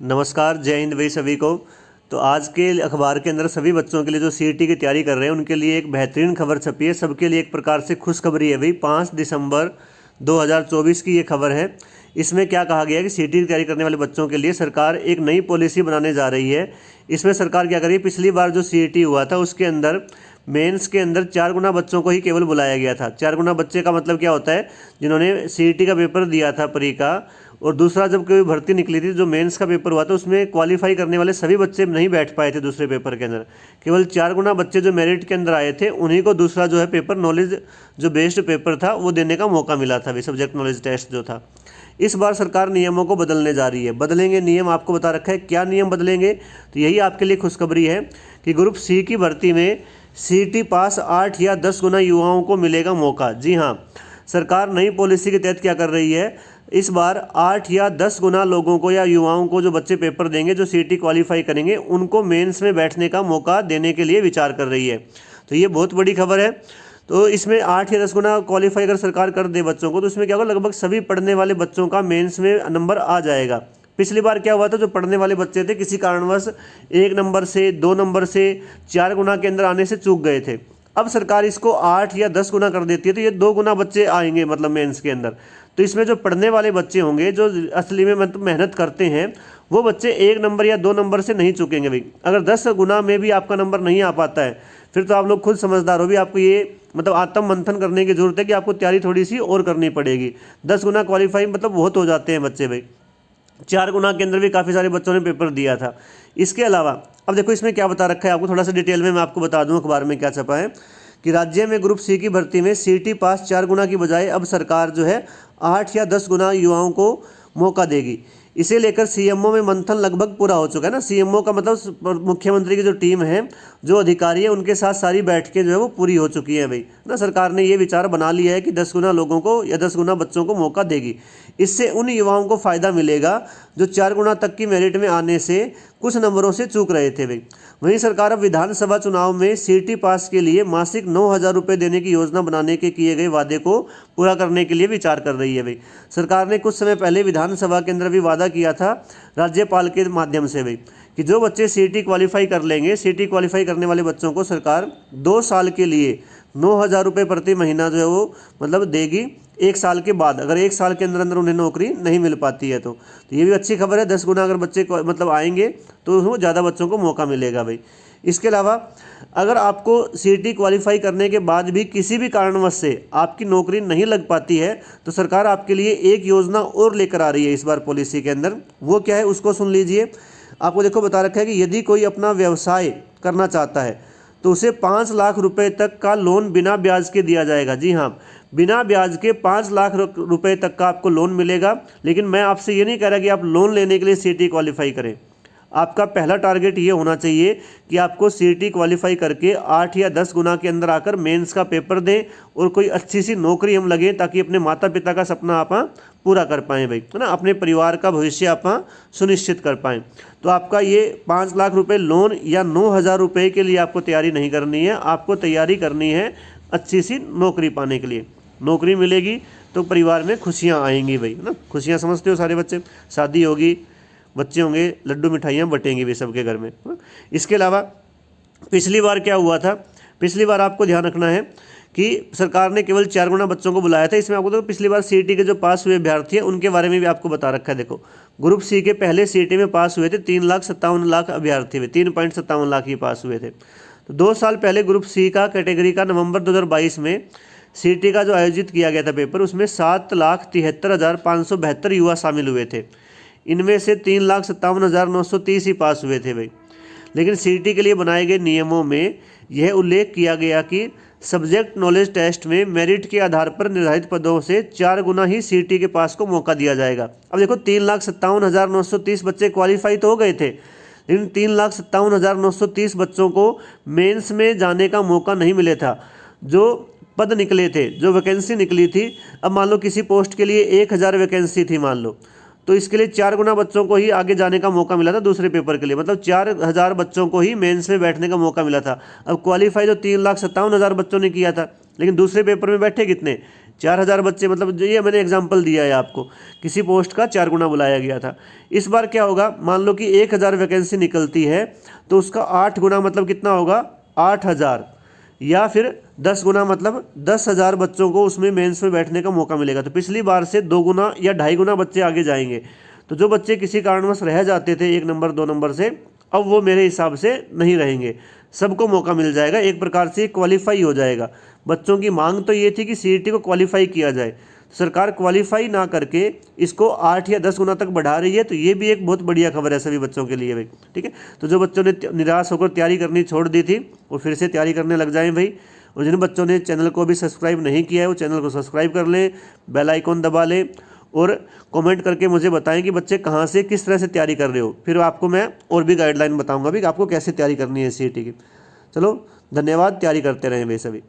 नमस्कार, जय हिंद भाई सभी को। तो आज के अखबार के अंदर सभी बच्चों के लिए जो सीईटी की तैयारी कर रहे हैं उनके लिए एक बेहतरीन खबर छपी है। सबके लिए एक प्रकार से खुशखबरी है भाई। 5 दिसंबर 2024 की ये खबर है। इसमें क्या कहा गया है कि सीईटी की तैयारी करने वाले बच्चों के लिए सरकार एक नई पॉलिसी बनाने जा रही है। इसमें सरकार क्या कर रही है, पिछली बार जो सीईटी हुआ था उसके अंदर मेंस के अंदर 4 गुना बच्चों को ही केवल बुलाया गया था। 4 गुना बच्चे का मतलब क्या होता है, जिन्होंने सीईटी का पेपर दिया था प्री का, और दूसरा जब कोई भर्ती निकली थी जो मेंस का पेपर हुआ था उसमें क्वालिफाई करने वाले सभी बच्चे नहीं बैठ पाए थे दूसरे पेपर के अंदर। केवल 4 गुना बच्चे जो मेरिट के अंदर आए थे उन्हीं को दूसरा जो है पेपर नॉलेज जो बेस्ड पेपर था वो देने का मौका मिला था, भी सब्जेक्ट नॉलेज टेस्ट जो था। इस बार सरकार नियमों को बदलने जा रही है। बदलेंगे नियम, आपको बता रखा है क्या नियम बदलेंगे। तो यही आपके लिए खुशखबरी है कि ग्रुप सी की भर्ती में सीईटी पास 8 या 10 गुना युवाओं को मिलेगा मौका। जी हाँ, सरकार नई पॉलिसी के तहत क्या कर रही है, इस बार 8 या 10 गुना लोगों को या युवाओं को, जो बच्चे पेपर देंगे, जो सीईटी क्वालिफाई करेंगे, उनको मेंस में बैठने का मौका देने के लिए विचार कर रही है। तो ये बहुत बड़ी खबर है। तो इसमें 8 या 10 गुना क्वालिफाई अगर सरकार कर दे बच्चों को तो इसमें क्या होगा, लगभग सभी पढ़ने वाले बच्चों का मेंस में नंबर आ जाएगा। पिछली बार क्या हुआ था, जो पढ़ने वाले बच्चे थे किसी कारणवश 1 नंबर से 2 नंबर से 4 गुना के अंदर आने से चूक गए थे। अब सरकार इसको 8 या 10 गुना कर देती है तो ये 2 गुना बच्चे आएंगे मतलब मेंस के अंदर। तो इसमें जो पढ़ने वाले बच्चे होंगे, जो असली में मतलब मेहनत करते हैं, वो बच्चे 1 नंबर या 2 नंबर से नहीं चूकेंगे भाई। अगर 10 गुना में भी आपका नंबर नहीं आ पाता है फिर तो आप लोग खुद समझदार हो भी, आपको ये मतलब आत्म मंथन करने की जरूरत है कि आपको तैयारी थोड़ी सी और करनी पड़ेगी। 10 गुना क्वालिफाई मतलब बहुत हो जाते हैं बच्चे भाई। 4 गुना के अंदर भी काफ़ी सारे बच्चों ने पेपर दिया था। इसके अलावा अब देखो इसमें क्या बता रखा है, आपको थोड़ा सा डिटेल में मैं आपको बता दूं अखबार में क्या छपा है कि राज्य में ग्रुप सी की भर्ती में सीईटी पास 4 गुना की बजाय अब सरकार जो है 8 या 10 गुना युवाओं को मौका देगी। इसे लेकर सीएमओ में मंथन लगभग पूरा हो चुका है ना। सीएमओ का मतलब मुख्यमंत्री की जो टीम है, जो अधिकारी है, उनके साथ सारी बैठकें जो है वो पूरी हो चुकी हैं भाई ना। सरकार ने ये विचार बना लिया है कि 10 गुना लोगों को या 10 गुना बच्चों को मौका देगी। इससे उन युवाओं को फ़ायदा मिलेगा जो 4 गुना तक की मेरिट में आने से कुछ नंबरों से चूक रहे थे भाई। वहीं सरकार अब विधानसभा चुनाव में सीईटी पास के लिए मासिक 9,000 रुपये देने की योजना बनाने के किए गए वादे को पूरा करने के लिए विचार कर रही है भाई। सरकार ने कुछ समय पहले विधानसभा के अंदर भी वादा किया था राज्यपाल के माध्यम से भाई कि जो बच्चे सीईटी क्वालिफाई कर लेंगे, सीईटी क्वालिफाई करने वाले बच्चों को सरकार 2 साल के लिए 9,000 रुपये प्रति महीना जो है वो मतलब देगी। 1 साल के बाद, अगर 1 साल के अंदर अंदर उन्हें नौकरी नहीं मिल पाती है तो ये भी अच्छी खबर है। 10 गुना अगर बच्चे मतलब आएंगे तो उसमें ज़्यादा बच्चों को मौका मिलेगा भाई। इसके अलावा अगर आपको सीईटी क्वालिफाई करने के बाद भी किसी भी कारणवश से आपकी नौकरी नहीं लग पाती है तो सरकार आपके लिए एक योजना और लेकर आ रही है इस बार पॉलिसी के अंदर। वो क्या है उसको सुन लीजिए। आपको देखो बता रखा है कि यदि कोई अपना व्यवसाय करना चाहता है तो उसे 5 लाख रुपए तक का लोन बिना ब्याज के दिया जाएगा। जी हाँ, बिना ब्याज के 5 लाख रुपए तक का आपको लोन मिलेगा। लेकिन मैं आपसे ये नहीं कह रहा कि आप लोन लेने के लिए सीईटी क्वालिफाई करें। आपका पहला टारगेट ये होना चाहिए कि आपको सीईटी क्वालिफाई करके 8 या 10 गुना के अंदर आकर मेंस का पेपर दें और कोई अच्छी सी नौकरी हम लगें ताकि अपने माता पिता का सपना आप पूरा कर पाएँ भाई, है ना, अपने परिवार का भविष्य आप सुनिश्चित कर पाएँ। तो आपका ये 5 लाख रुपए लोन या 9,000 रुपये के लिए आपको तैयारी नहीं करनी है। आपको तैयारी करनी है अच्छी सी नौकरी पाने के लिए। नौकरी मिलेगी तो परिवार में खुशियाँ आएंगी भाई, है ना। खुशियाँ समझते हो सारे बच्चे, शादी होगी, बच्चे होंगे, लड्डू मिठाइयाँ बटेंगी भी सबके घर में। इसके अलावा पिछली बार क्या हुआ था, पिछली बार आपको ध्यान रखना है कि सरकार ने केवल 4 गुना बच्चों को बुलाया था। इसमें आपको तो पिछली बार सीईटी के जो पास हुए अभ्यर्थी हैं उनके बारे में भी आपको बता रखा है। देखो ग्रुप सी के पहले सीईटी में पास हुए थे 3,57,00,000 अभ्यर्थी हुए, 3.57 लाख ही पास हुए थे। तो 2 साल पहले ग्रुप सी का कैटेगरी का नवंबर 2022 में सीईटी का जो आयोजित किया गया था पेपर, उसमें 7,73,572 युवा शामिल हुए थे। इनमें से 3,57,930 ही पास हुए थे भाई। लेकिन सीईटी के लिए बनाए गए नियमों में यह उल्लेख किया गया कि सब्जेक्ट नॉलेज टेस्ट में मेरिट के आधार पर निर्धारित पदों से 4 गुना ही सीईटी के पास को मौका दिया जाएगा। अब देखो 3,57,930 बच्चे क्वालिफाई तो हो गए थे, लेकिन 3,57,930 बच्चों को मेंस में जाने का मौका नहीं मिले था। जो पद निकले थे, जो वैकेंसी निकली थी, अब मान लो किसी पोस्ट के लिए 1,000 वैकेंसी थी मान लो, तो इसके लिए 4 गुना बच्चों को ही आगे जाने का मौका मिला था दूसरे पेपर के लिए, मतलब 4,000 बच्चों को ही मेंस में बैठने का मौका मिला था। अब क्वालिफाई तो 3,57,000 बच्चों ने किया था, लेकिन दूसरे पेपर में बैठे कितने, 4000 बच्चे, मतलब जो ये मैंने एग्जांपल दिया है आपको, किसी पोस्ट का 4 गुना बुलाया गया था। इस बार क्या होगा, मान लो कि 1000 वैकेंसी निकलती है तो उसका 8 गुना मतलब कितना होगा, 8000, या फिर 10 गुना मतलब 10,000 बच्चों को उसमें मेंस में बैठने का मौका मिलेगा। तो पिछली बार से 2 गुना या 2.5 गुना बच्चे आगे जाएंगे। तो जो बच्चे किसी कारणवश रह जाते थे 1 नंबर 2 नंबर से, अब वो मेरे हिसाब से नहीं रहेंगे, सबको मौका मिल जाएगा, एक प्रकार से क्वालिफाई हो जाएगा। बच्चों की मांग तो ये थी कि सीईटी को क्वालिफाई किया जाए, सरकार क्वालिफाई ना करके इसको 8 या 10 गुना तक बढ़ा रही है। तो ये भी एक बहुत बढ़िया खबर है सभी बच्चों के लिए भाई, ठीक है। तो जो बच्चों ने निराश होकर तैयारी करनी छोड़ दी थी वो फिर से तैयारी करने लग जाएं भाई। और जिन बच्चों ने चैनल को भी सब्सक्राइब नहीं किया है वो चैनल को सब्सक्राइब कर लें, बेल आइकॉन दबा लें, और कमेंट करके मुझे बताएं कि बच्चे कहाँ से किस तरह से तैयारी कर रहे हो। फिर आपको मैं और भी गाइडलाइन बताऊँगा भी कि आपको कैसे तैयारी करनी है सीईटी की। चलो धन्यवाद, तैयारी करते रहें वे सभी।